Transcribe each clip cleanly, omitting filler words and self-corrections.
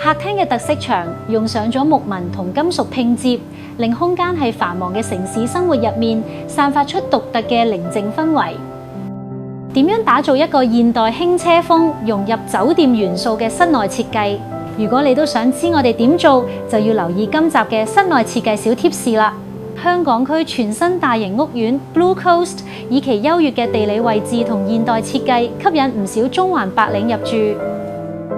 客廳嘅特色牆用上咗木紋同金屬拼接，令空間喺繁忙嘅城市生活入面散發出獨特嘅寧靜氛圍。點樣打造一個現代輕奢風融入酒店元素嘅室內設計？如果你都想知我哋點做，就要留意今集嘅室內設計小貼士啦。香港區全新大型屋苑 Blue Coast 以其優越嘅地理位置同現代設計，吸引唔少中環白領入住。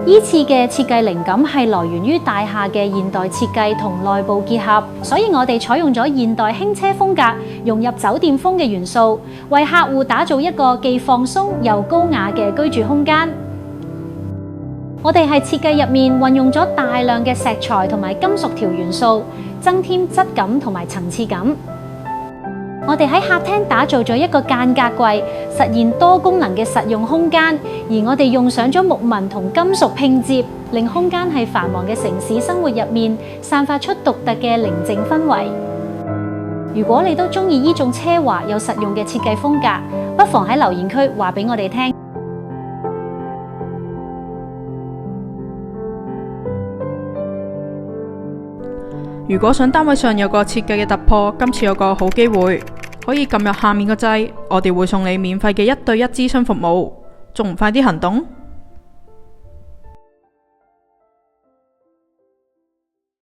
依次嘅設計靈感係來源於大廈嘅現代設計同內部結合，所以我哋採用咗現代輕奢風格，融入酒店風嘅元素，為客戶打造一個既放鬆又高雅嘅居住空間。我哋喺設計入面運用咗大量嘅石材同埋金屬條元素，增添質感同埋層次感。我哋喺客廳打造咗一個間隔櫃，實現多功能嘅實用空間。而我哋用上咗木紋同金屬拼接，令空間喺繁忙嘅城市生活入面散發出獨特嘅寧靜氛圍。如果你都中意呢種奢華又實用嘅設計風格，不妨喺留言區話俾我哋聽。如果想單位上有個設計嘅突破，今次有個好機會，可以撳入下面個掣，我哋會送你免費嘅1對1諮詢服務，仲唔快啲行動？